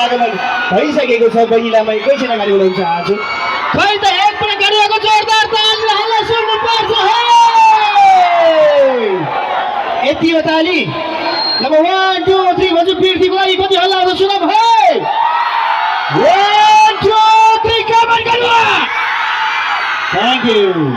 आगमन भइसकेको छ। बहिनीलाई म एकैछिन अगाडि बोलाउन चाहन्छु। खै त एक पल्ट गरिएको जोरदार ताली हल्ला सुन्नुपर्छ है। यति हो ताली। अब 1 2 3 भन्छु पिर्तीको लागि कति हल्ला आउँछ सुनौ है। 1 2 3 कमान गर्नु। Thank you.